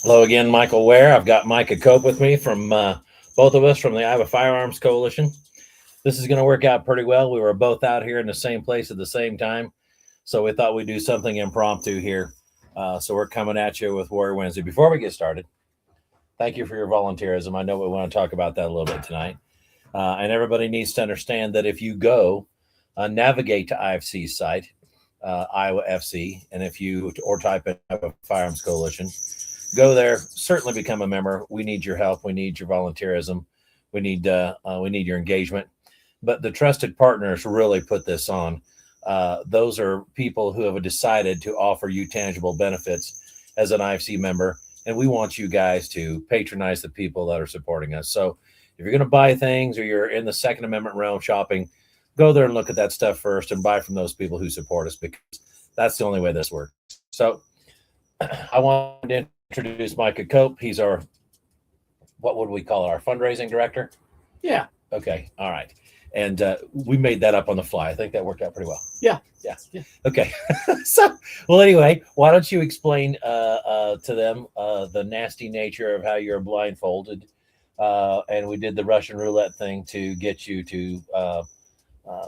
Hello again, Michael Ware. I've got Micah Cope with me from both of us from the Iowa Firearms Coalition. This is going to work out pretty well. We were both out here in the same place at the same time, so we thought we'd do something impromptu here. So we're coming at you with Warrior Wednesday. Before we get started, thank you for your volunteerism. I know we want to talk about that a little bit tonight. And everybody needs to understand that if you go navigate to IFC's site, Iowa FC, and if you or type in Iowa Firearms Coalition, go there, certainly become a member. We need your help. We need your volunteerism. We need your engagement. But the trusted partners really put this on. Those are people who have decided to offer you tangible benefits as an IFC member. And we want you guys to patronize the people that are supporting us. So if you're going to buy things or you're in the Second Amendment realm shopping, go there and look at that stuff first and buy from those people who support us, because that's the only way this works. So I want to introduce Micah Cope. He's our, what would we call it, our fundraising director? Yeah. Okay. All right. And we made that up on the fly. I think that worked out pretty well. Yeah. Okay. So, well, anyway, why don't you explain to them the nasty nature of how you're blindfolded. And we did the Russian roulette thing to get you to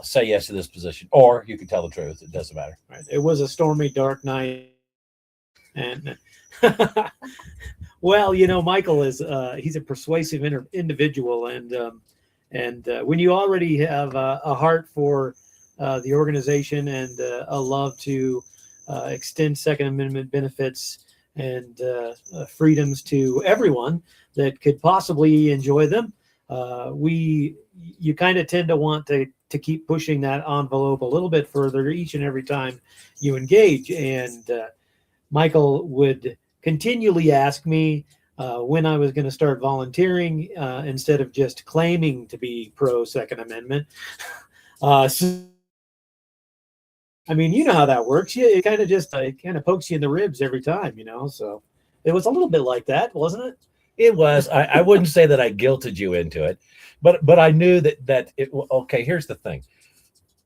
say yes to this position, or you can tell the truth. It doesn't matter. Right. It was a stormy, dark night. And well, Michael is he's a persuasive individual, and when you already have a heart for the organization and a love to extend Second Amendment benefits and freedoms to everyone that could possibly enjoy them, you kind of tend to want to keep pushing that envelope a little bit further each and every time you engage. And Michael would continually ask me when I was going to start volunteering instead of just claiming to be pro Second Amendment. So, I mean, you know how that works. It kind of pokes you in the ribs every time, So it was a little bit like that, wasn't it? It was. I wouldn't say that I guilted you into it, but I knew that it. Okay, here's the thing.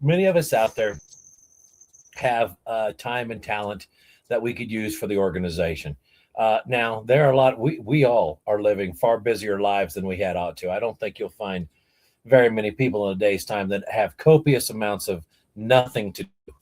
Many of us out there have time and talent that we could use for the organization. Now, there are a lot. We all are living far busier lives than we had ought to. I don't think you'll find very many people in a day's time that have copious amounts of nothing to do.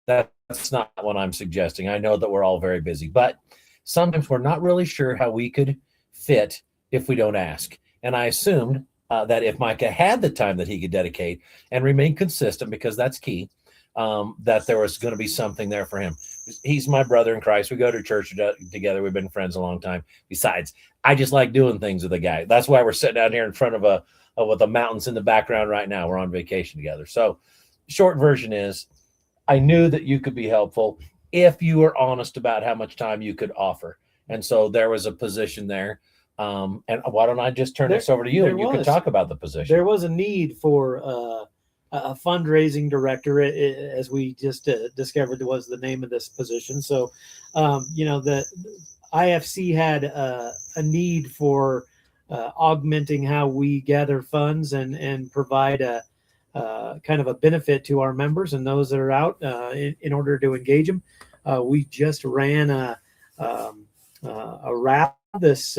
That's not what I'm suggesting. I know that we're all very busy, but sometimes we're not really sure how we could fit if we don't ask. And I assumed that if Micah had the time that he could dedicate and remain consistent, because that's key, that there was going to be something there for him. He's my brother in Christ. We go to church together. We've been friends a long time. Besides, I just like doing things with a guy. That's why we're sitting out here in front of with the mountains in the background right now. We're on vacation together. So short version is, I knew that you could be helpful if you were honest about how much time you could offer. And so there was a position there. And why don't I just turn this over to you and you can talk about the position. There was a need for a fundraising director, as we just discovered was the name of this position. So, the IFC had a need for augmenting how we gather funds and provide a kind of a benefit to our members and those that are out in order to engage them. We just ran a wrap this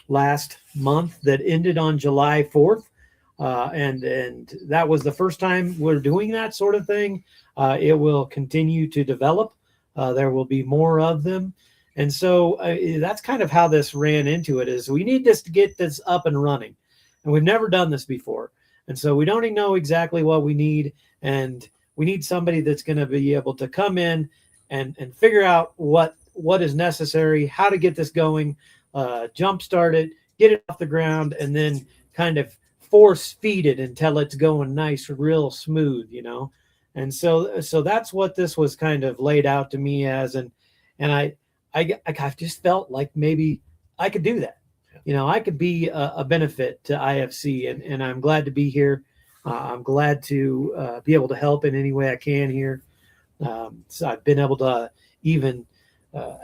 last month that ended on July 4th. And that was the first time we're doing that sort of thing. It will continue to develop. There will be more of them. And so that's kind of how this ran into it, is we need to get this up and running. And we've never done this before. And so we don't even know exactly what we need. And we need somebody that's going to be able to come in and figure out what is necessary, how to get this going, jumpstart it, get it off the ground, and then kind of force feed it until it's going nice, real smooth, And so that's what this was kind of laid out to me as, and I just felt like maybe I could do that. I could be a benefit to IFC, and I'm glad to be here. I'm glad to be able to help in any way I can here. So I've been able to even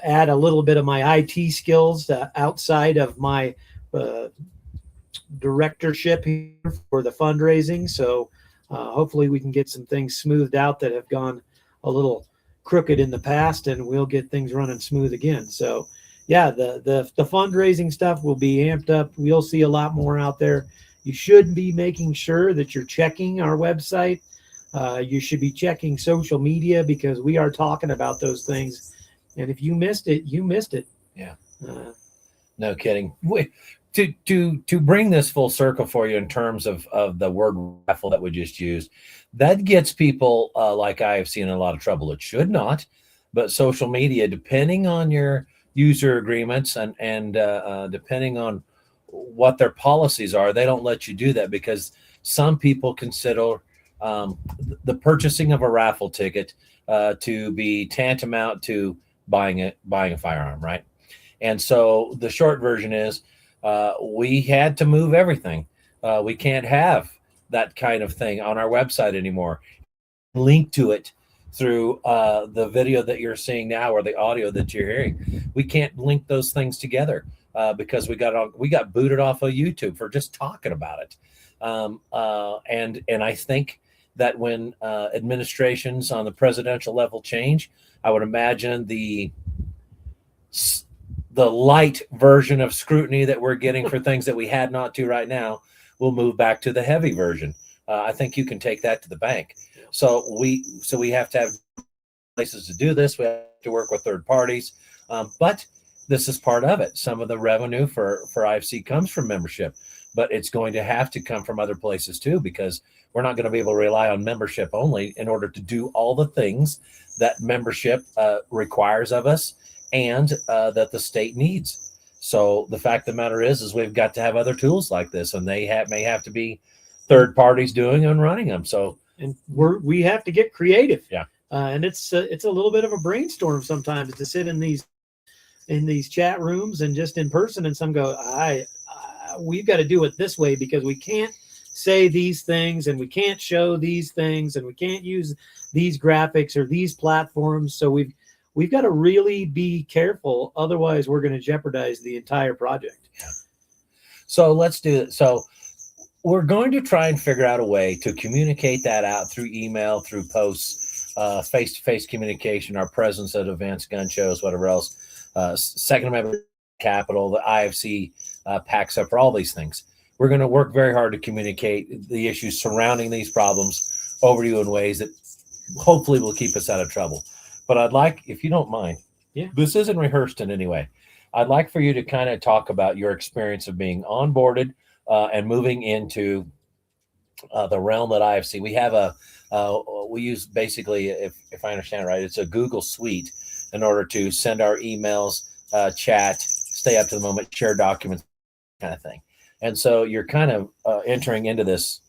add a little bit of my IT skills outside of my directorship here for the fundraising. So hopefully we can get some things smoothed out that have gone a little crooked in the past, and we'll get things running smooth again. So yeah, the fundraising stuff will be amped up. We'll see a lot more out there. You should be making sure that you're checking our website. You should be checking social media, because we are talking about those things. And if you missed it, you missed it. Yeah. No kidding. To bring this full circle for you in terms of the word raffle that we just used, that gets people like IFC in a lot of trouble. It should not, but social media, depending on your user agreements and depending on what their policies are, they don't let you do that, because some people consider the purchasing of a raffle ticket to be tantamount to buying a firearm, right? And so the short version is we had to move everything. We can't have that kind of thing on our website anymore. Link to it through the video that you're seeing now or the audio that you're hearing. We can't link those things together because we got booted off of YouTube for just talking about it. And I think that when administrations on the presidential level change, I would imagine the light version of scrutiny that we're getting for things that we had not to right now will move back to the heavy version. I think you can take that to the bank. So we have to have places to do this. We have to work with third parties, but this is part of it. Some of the revenue for IFC comes from membership, but it's going to have to come from other places too, because we're not going to be able to rely on membership only in order to do all the things that membership requires of us and that the state needs. So the fact of the matter is we've got to have other tools like this, and they may have to be third parties doing and running them. So, and we have to get creative. Yeah. And it's a little bit of a brainstorm sometimes to sit in these chat rooms and just in person, and some go, we've got to do it this way, because we can't say these things, and we can't show these things, and we can't use these graphics or these platforms. So we've got to really be careful. Otherwise, we're going to jeopardize the entire project. Yeah. So let's do it. So we're going to try and figure out a way to communicate that out through email, through posts, face-to-face communication, our presence at events, gun shows, whatever else, Second Amendment Capitol, the IFC packs up for all these things. We're going to work very hard to communicate the issues surrounding these problems over to you in ways that hopefully will keep us out of trouble. But I'd like, if you don't mind, this isn't rehearsed in any way. I'd like for you to kind of talk about your experience of being onboarded and moving into the realm at IFC. We have we use basically, if I understand it right, it's a Google Suite in order to send our emails, chat, stay up to the moment, share documents, kind of thing. And so you're kind of entering into this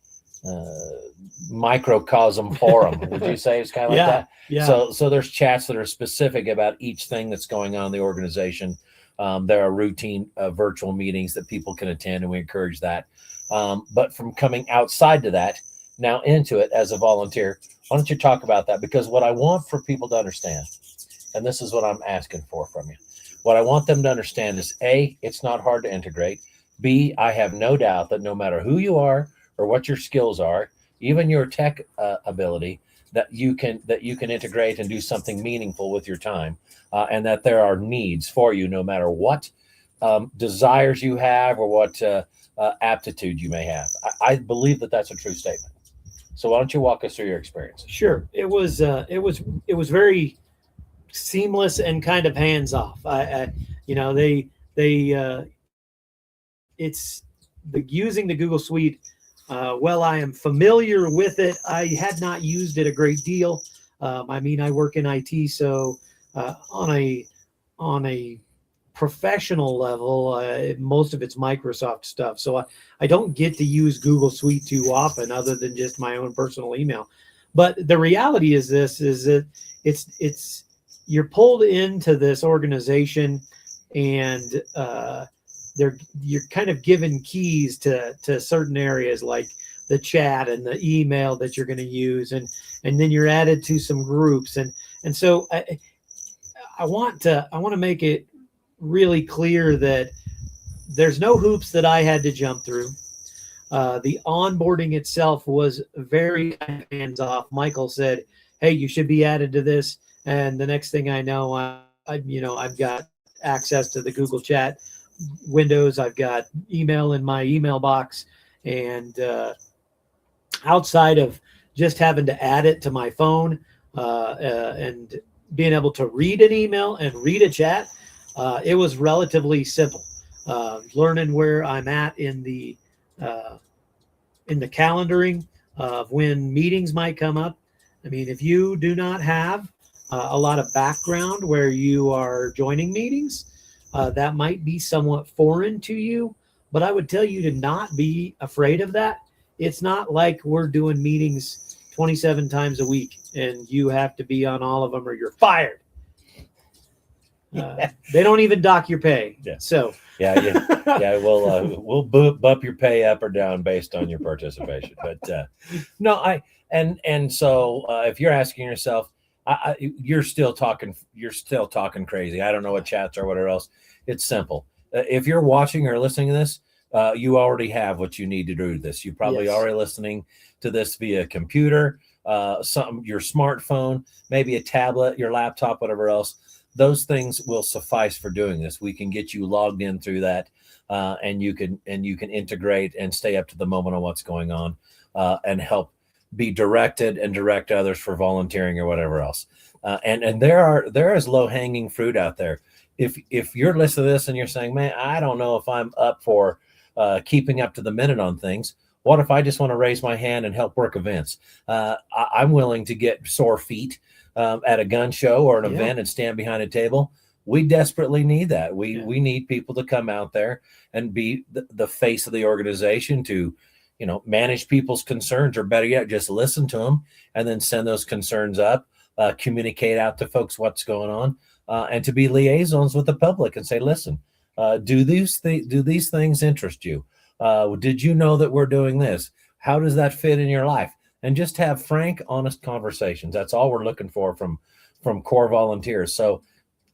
microcosm forum. Would you say it's kind of like that? Yeah. So there's chats that are specific about each thing that's going on in the organization. There are routine virtual meetings that people can attend, and we encourage that. But from coming outside to that, now into it as a volunteer, why don't you talk about that? Because what I want for people to understand, and this is what I'm asking for from you, what I want them to understand is A, it's not hard to integrate. B, I have no doubt that no matter who you are or what your skills are, even your tech ability, that you can integrate and do something meaningful with your time, and that there are needs for you no matter what desires you have or what aptitude you may have. I believe that that's a true statement. So why don't you walk us through your experience? Sure. It was very seamless and kind of hands off. It's using the Google Suite. Well, I am familiar with it. I had not used it a great deal. I work in IT, so on a professional level, most of it's Microsoft stuff. So I don't get to use Google Suite too often, other than just my own personal email. But the reality is that it's you're pulled into this organization, and you're kind of given keys to certain areas like the chat and the email that you're going to use, and then you're added to some groups, and so I want to make it really clear that there's no hoops that I had to jump through. The onboarding itself was very hands off. Michael said, "Hey, you should be added to this," and the next thing I know, I've got access to the Google Chat windows. I've got email in my email box, and outside of just having to add it to my phone and being able to read an email and read a chat, it was relatively simple. Learning where I'm at in the calendaring of when meetings might come up. I mean, if you do not have a lot of background where you are joining meetings, that might be somewhat foreign to you, but I would tell you to not be afraid of that. It's not like we're doing meetings 27 times a week and you have to be on all of them or you're fired. They don't even dock your pay. Yeah. So we'll bump your pay up or down based on your participation. But so if you're asking yourself, you're still talking crazy. I don't know what chats or whatever else. It's simple. If you're watching or listening to this, you already have what you need to do this. You probably already listening to this via computer, your smartphone, maybe a tablet, your laptop, whatever else. Those things will suffice for doing this. We can get you logged in through that, and you can integrate and stay up to the moment on what's going on, and help be directed and direct others for volunteering or whatever else. And there is low hanging fruit out there. If you're listening to this and you're saying, man, I don't know if I'm up for keeping up to the minute on things. What if I just want to raise my hand and help work events? I'm willing to get sore feet at a gun show or an event and stand behind a table. We desperately need that. We need people to come out there and be the face of the organization to, manage people's concerns, or better yet, just listen to them and then send those concerns up, communicate out to folks what's going on, and to be liaisons with the public and say, listen, do these things interest you? Did you know that we're doing this? How does that fit in your life? And just have frank, honest conversations. That's all we're looking for from core volunteers. So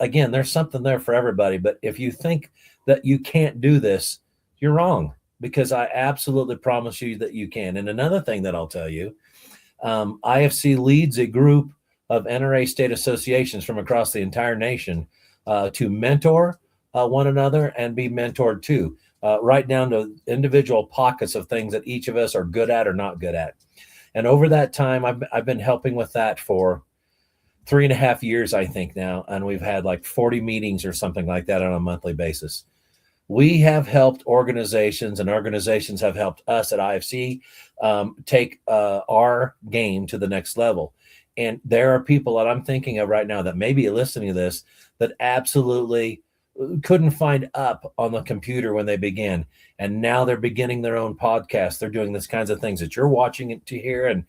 again, there's something there for everybody. But if you think that you can't do this, you're wrong, because I absolutely promise you that you can. And another thing that I'll tell you, IFC leads a group of NRA state associations from across the entire nation to mentor one another and be mentored too, right down to individual pockets of things that each of us are good at or not good at. And over that time, I've been helping with that for 3.5 years, I think now. And we've had like 40 meetings or something like that on a monthly basis. We have helped organizations, and organizations have helped us at IFC take our game to the next level. And there are people that I'm thinking of right now that may be listening to this that absolutely couldn't find up on the computer when they began. And now they're beginning their own podcast. They're doing this kinds of things that you're watching it to hear and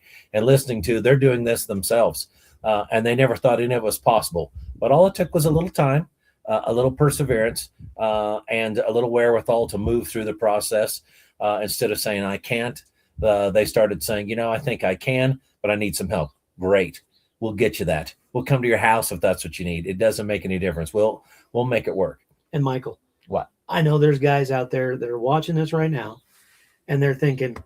listening to. They're doing this themselves. And they never thought any of it was possible. But all it took was a little time, a little perseverance, and a little wherewithal to move through the process. Instead of saying, I can't, they started saying, I think I can, but I need some help. Great. We'll get you that. We'll come to your house if that's what you need. It doesn't make any difference. We'll make it work. And Michael, what? I know there's guys out there that are watching this right now, and they're thinking,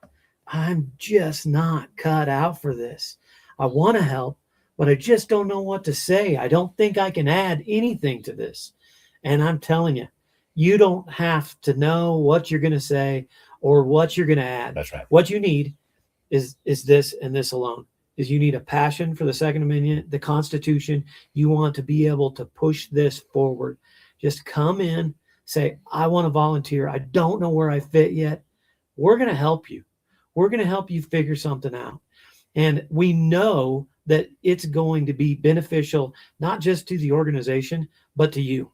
I'm just not cut out for this. I want to help, but I just don't know what to say. I don't think I can add anything to this. And I'm telling you, you don't have to know what you're going to say or what you're going to add. That's right. What you need is this and this alone. Is you need a passion for the Second Amendment, the Constitution. You want to be able to push this forward. Just come in, say, I want to volunteer. I don't know where I fit yet. We're going to help you. We're going to help you figure something out. And we know that it's going to be beneficial, not just to the organization, but to you.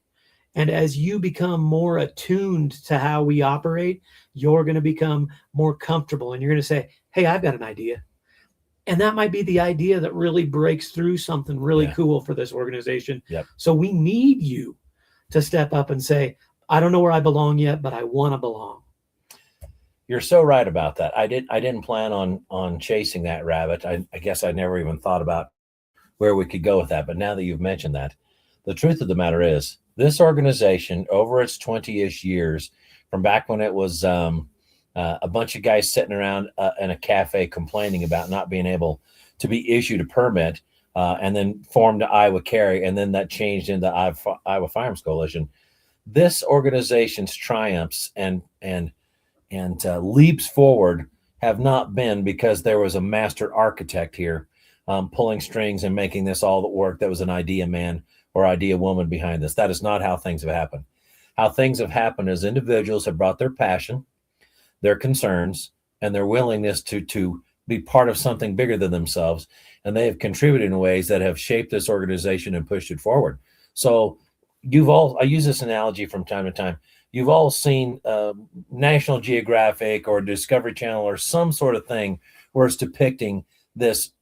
And as you become more attuned to how we operate, you're going to become more comfortable, and you're going to say, hey, I've got an idea. And that might be the idea that really breaks through something really cool for this organization. Yep. So we need you to step up and say, I don't know where I belong yet, but I want to belong. You're so right about that. I didn't plan on chasing that rabbit. I guess I never even thought about where we could go with that. But now that you've mentioned that, the truth of the matter is this organization, over its 20-ish years, from back when it was a bunch of guys sitting around in a cafe complaining about not being able to be issued a permit, and then formed the Iowa Carry, and then that changed into Iowa Firearms Coalition. this organization's triumphs and leaps forward have not been because there was a master architect here pulling strings and making this all the work. That was an idea man or idea woman behind this. That is not how things have happened. How things have happened is individuals have brought their passion, their concerns, and their willingness to be part of something bigger than themselves, and they have contributed in ways that have shaped this organization and pushed it forward. So I use this analogy from time to time. You've all seen National Geographic or Discovery Channel or some sort of thing where it's depicting this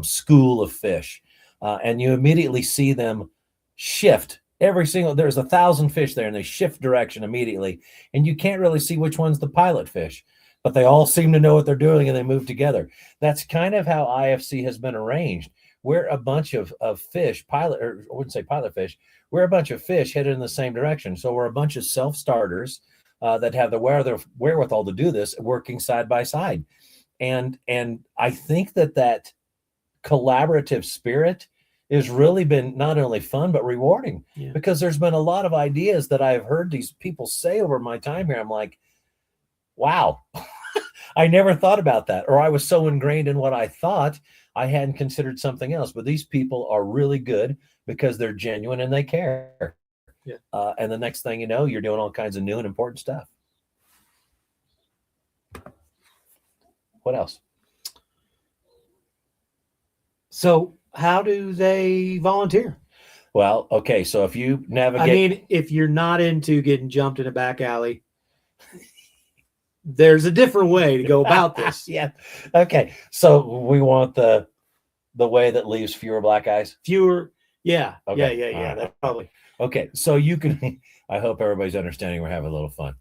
school of fish, and you immediately see them shift. There's 1,000 fish there, and they shift direction immediately, and you can't really see which one's the pilot fish, but they all seem to know what they're doing and they move together. That's kind of how IFC has been arranged. We're a bunch of fish, I wouldn't say pilot fish. We're a bunch of fish headed in the same direction. So we're a bunch of self-starters that have the wherewithal to do this, working side by side. And I think that collaborative spirit has really been not only fun, but rewarding, because there's been a lot of ideas that I've heard these people say over my time here. I'm like, wow, I never thought about that. Or I was so ingrained in what I thought, I hadn't considered something else. But these people are really good because they're genuine and they care. Yeah. And the next thing you know, you're doing all kinds of new and important stuff. What else? So how do they volunteer? Well, okay. So if you navigate, I mean, if you're not into getting jumped in a back alley, there's a different way to go about this. Yeah. Okay. So we want the way that leaves fewer black eyes. Fewer. Yeah. Okay. Yeah. Right. That probably. Okay. So you can, I hope everybody's understanding. We're having a little fun.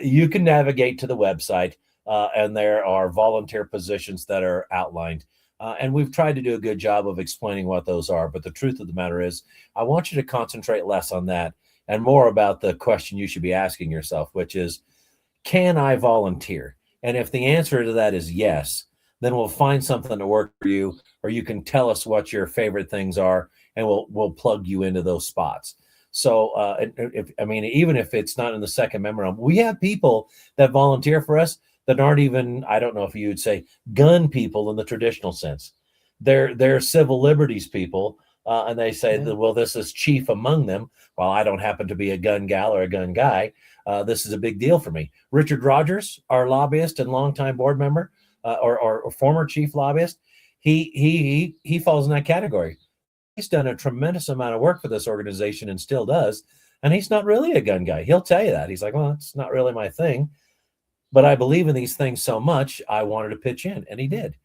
You can navigate to the website, and there are volunteer positions that are outlined. And we've tried to do a good job of explaining what those are. But the truth of the matter is, I want you to concentrate less on that and more about the question you should be asking yourself, which is, can I volunteer? And if the answer to that is yes, then we'll find something to work for you, or you can tell us what your favorite things are, and we'll plug you into those spots. So, even if it's not in the Second Amendment, we have people that volunteer for us that aren't even, I don't know if you would say gun people in the traditional sense. They're civil liberties people, and they say that, well, this is chief among them. Well, I don't happen to be a gun gal or a gun guy. This is a big deal for me. Richard Rogers, our lobbyist and longtime board member, or former chief lobbyist, he falls in that category. He's done a tremendous amount of work for this organization and still does. And he's not really a gun guy. He'll tell you that. He's like, well, it's not really my thing, but I believe in these things so much, I wanted to pitch in, and he did.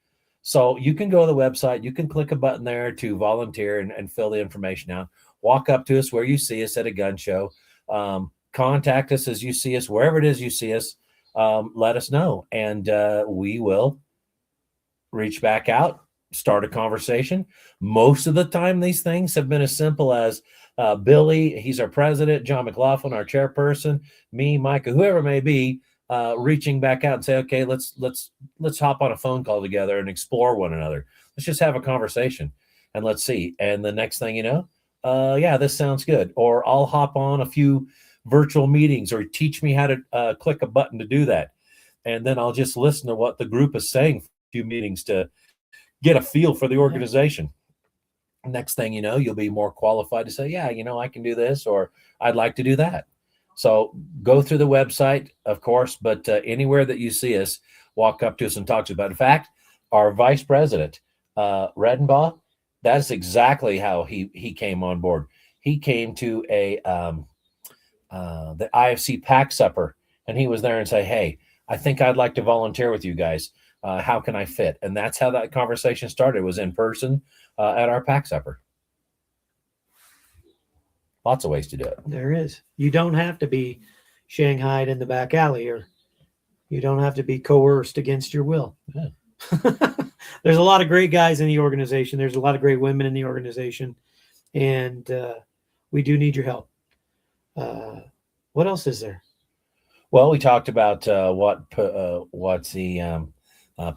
So you can go to the website, you can click a button there to volunteer and fill the information out. Walk up to us where you see us at a gun show. Contact us as you see us, wherever it is you see us. Let us know, and we will reach back out, start a conversation. Most of the time, these things have been as simple as Billy, he's our president, John McLaughlin, our chairperson, me, Micah, whoever it may be, reaching back out and say, okay, let's hop on a phone call together and explore one another. Let's just have a conversation and let's see. And the next thing you know, yeah, this sounds good. Or I'll hop on a few virtual meetings, or teach me how to click a button to do that. And then I'll just listen to what the group is saying for a few meetings to get a feel for the organization. Yeah. Next thing you know, you'll be more qualified to say, yeah, I can do this, or I'd like to do that. So go through the website, of course, but anywhere that you see us, walk up to us and talk to us about it. In fact, our vice president, Redenbaugh, that's exactly how he came on board. He came to the IFC pack supper, and he was there and say, hey, I think I'd like to volunteer with you guys. How can I fit? And that's how that conversation started. It was in person at our pack supper. Lots of ways to do it. There is. You don't have to be shanghaied in the back alley, or you don't have to be coerced against your will. Yeah. There's a lot of great guys in the organization. There's a lot of great women in the organization, and we do need your help. What else is there? Well, we talked about what the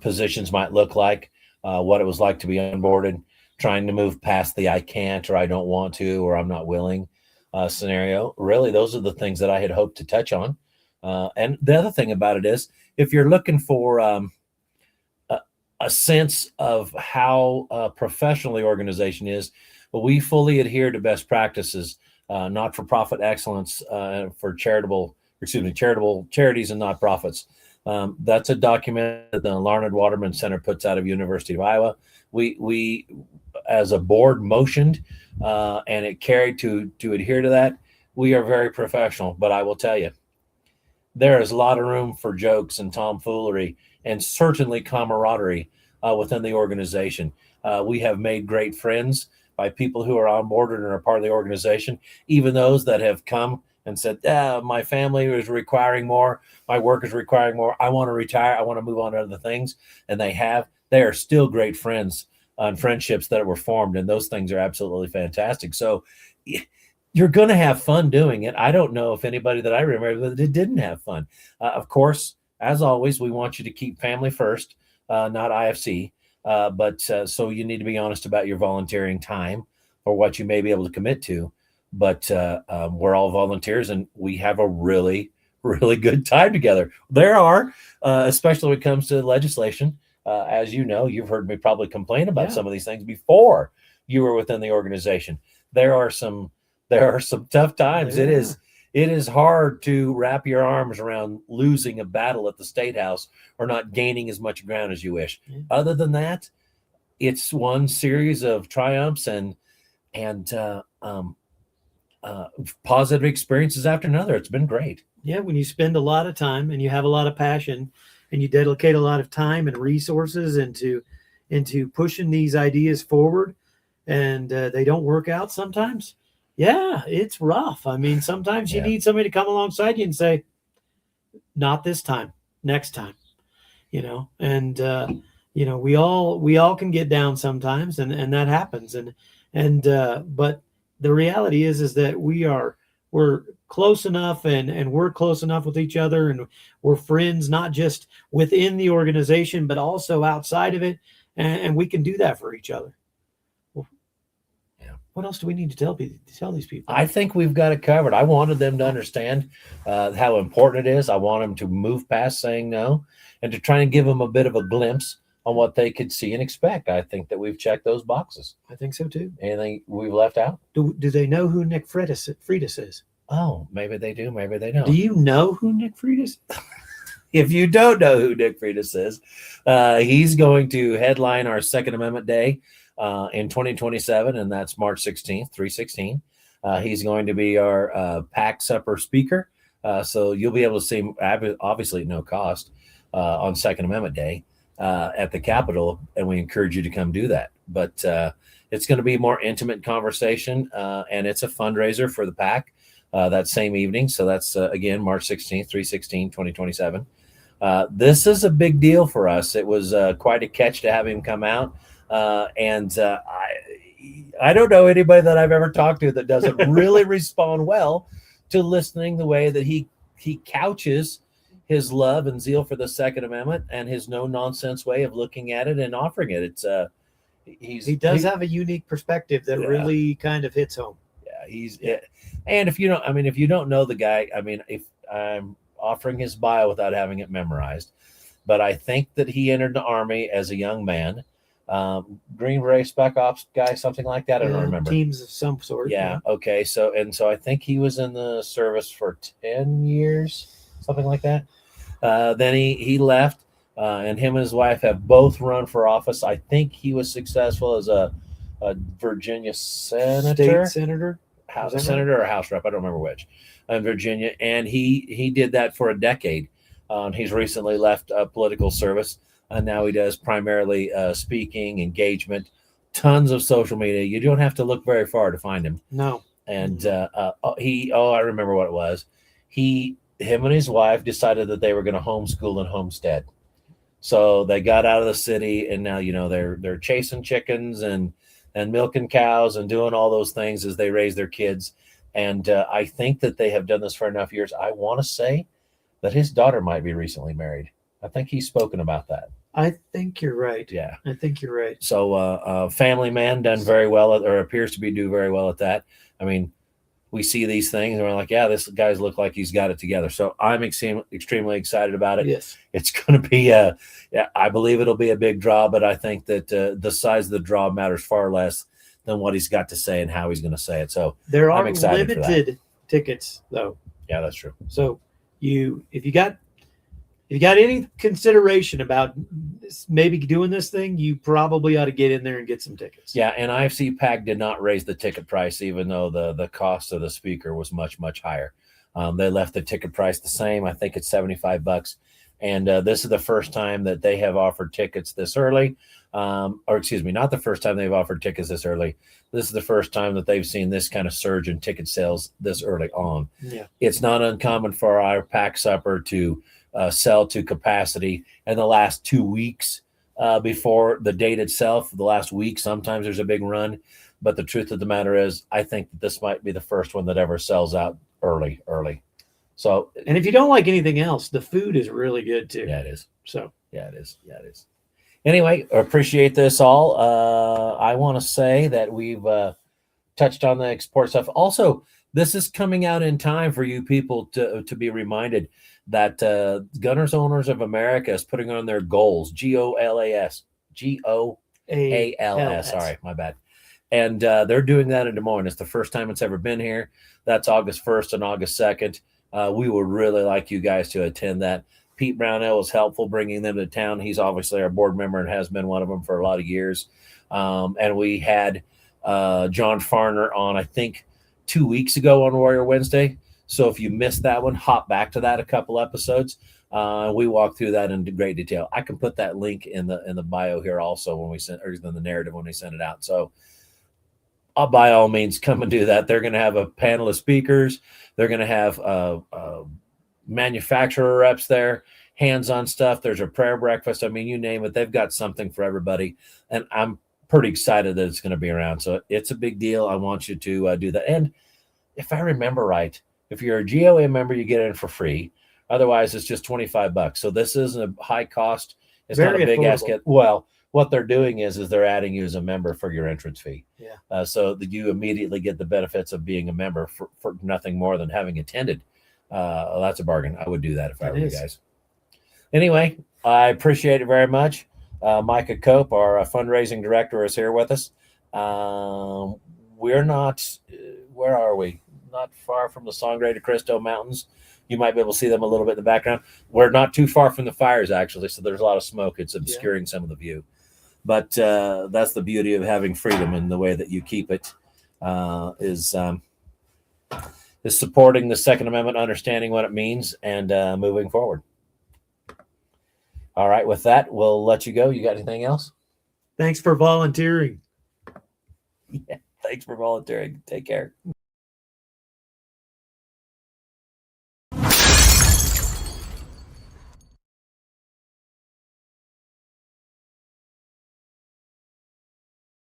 positions might look like, what it was like to be onboarded, trying to move past the I can't, or I don't want to, or I'm not willing. scenario. Really, those are the things that I had hoped to touch on. And the other thing about it is, if you're looking for a sense of how professional the organization is, we fully adhere to best practices, not-for-profit excellence for charitable charities and nonprofits. That's a document that the Larned Waterman Center puts out of University of Iowa. We as a board motioned, and it carried to adhere to that. We are very professional, but I will tell you, there is a lot of room for jokes and tomfoolery, and certainly camaraderie within the organization. We have made great friends by people who are on board and are part of the organization, even those that have come and said, my family is requiring more, my work is requiring more, I want to retire, I want to move on to other things. And they are still great friends and friendships that were formed, and those things are absolutely fantastic. So you're going to have fun doing it. I don't know if anybody that I remember that didn't have fun. Of course, as always, we want you to keep family first, not IFC. But so you need to be honest about your volunteering time or what you may be able to commit to. But we're all volunteers, and we have a really, really good time together. There are, especially when it comes to legislation, as you know, you've heard me probably complain about some of these things before you were within the organization. There are some tough times. Yeah. It is hard to wrap your arms around losing a battle at the State House or not gaining as much ground as you wish. Yeah. Other than that, it's one series of triumphs and positive experiences after another. It's been great. Yeah, when you spend a lot of time and you have a lot of passion and you dedicate a lot of time and resources into pushing these ideas forward, and they don't work out sometimes. Yeah, it's rough. I mean, sometimes you need somebody to come alongside you and say, not this time, next time, and, we all can get down sometimes, and that happens. But the reality is that we're close enough and we're close enough with each other, and we're friends, not just within the organization, but also outside of it. And we can do that for each other. What else do we need to tell these people? I think we've got it covered. I wanted them to understand how important it is. I want them to move past saying no and to try and give them a bit of a glimpse on what they could see and expect. I think that we've checked those boxes. I think so too. Anything we've left out? Do they know who Nick Freitas is? Oh, maybe they do. Maybe they don't. Do you know who Nick Freitas is? If you don't know who Nick Freitas is, he's going to headline our Second Amendment Day in 2027, and that's March 16th, 3/16. He's going to be our PAC supper speaker. So you'll be able to see him, obviously at no cost, on Second Amendment Day at the Capitol, and we encourage you to come do that. But it's going to be a more intimate conversation, and it's a fundraiser for the PAC that same evening. So that's, again, March 16th, 3/16, 2027. This is a big deal for us. It was quite a catch to have him come out. I don't know anybody that I've ever talked to that doesn't really respond well to listening the way that he couches his love and zeal for the Second Amendment and his no nonsense way of looking at it and offering it. It's he does have a unique perspective that really kind of hits home. Yeah, and if you don't know the guy, if I'm offering his bio without having it memorized, but I think that he entered the Army as a young man. Green Beret Spec Ops guy, something like that. I don't remember. Teams of some sort. Yeah. Okay. So I think he was in the service for 10 years, something like that. Then he left, and him and his wife have both run for office. I think he was successful as a Virginia senator, House senator or House rep. I don't remember which, in Virginia. And he did that for a decade. He's recently left political service. And now he does primarily speaking, engagement, tons of social media. You don't have to look very far to find him. No. And I remember what it was. Him and his wife decided that they were going to homeschool and homestead. So they got out of the city, and now, they're chasing chickens and milking cows and doing all those things as they raise their kids. And I think that they have done this for enough years. I want to say that his daughter might be recently married. I think he's spoken about that. I think you're right. Yeah. I think you're right. So family man, done very well, or appears to be do very well at that. we see these things and we're like, yeah, this guy's look like he's got it together. So I'm extremely excited about it. Yes. It's going to be I believe it'll be a big draw, but I think that the size of the draw matters far less than what he's got to say and how he's going to say it. So There I'm are excited for that. limited tickets though. Yeah, that's true. So if you got any consideration about maybe doing this thing, you probably ought to get in there and get some tickets. Yeah, and IFC PAC did not raise the ticket price, even though the cost of the speaker was much, much higher. They left the ticket price the same. I think it's $75. And this is the first time that they have offered tickets this early. Or excuse me, not the first time they've offered tickets this early. This is the first time that they've seen this kind of surge in ticket sales this early on. Yeah. It's not uncommon for our pack supper to sell to capacity in the last 2 weeks before the date itself. The last week, sometimes there's a big run. But the truth of the matter is, I think that this might be the first one that ever sells out early. So, and if you don't like anything else, the food is really good too. Yeah, it is. So yeah, it is. Anyway, appreciate this all. I want to say that we've touched on the export stuff. Also, this is coming out in time for you people to be reminded that Gunners Owners of America is putting on their goals. GOALS. Sorry, my bad. And they're doing that in Des Moines. It's the first time it's ever been here. That's August 1st and August 2nd. We would really like you guys to attend that. Pete Brownell was helpful bringing them to town. He's obviously our board member and has been one of them for a lot of years. And we had John Farner on, I think, 2 weeks ago on Warrior Wednesday. So if you missed that one, hop back to that a couple episodes. We walked through that in great detail. I can put that link in the bio here also when we send, or in the narrative when we send it out. So by all means, come and do that. They're going to have a panel of speakers. They're going to have manufacturer reps there, hands-on stuff. There's a prayer breakfast. I mean, you name it. They've got something for everybody. And I'm pretty excited that it's going to be around. So it's a big deal. I want you to do that. And if I remember right, if you're a GOA member, you get in for free. Otherwise, it's just $25. So this isn't a high cost. It's Very not a big ask. affordable. Well, what they're doing is they're adding you as a member for your entrance fee. Yeah. So that you immediately get the benefits of being a member for nothing more than having attended. That's a bargain. I would do that if I were you guys. Anyway, I appreciate it very much. Micah Cope, our fundraising director, is here with us. We're not, where are we? Not far from the Sangre de Cristo Mountains. You might be able to see them a little bit in the background. We're not too far from the fires, actually, so there's a lot of smoke. It's obscuring some of the view. But that's the beauty of having freedom, and the way that you keep it is supporting the Second Amendment, understanding what it means, and moving forward. All right, with that, we'll let you go. You got anything else? Thanks for volunteering. Yeah, thanks for volunteering. Take care.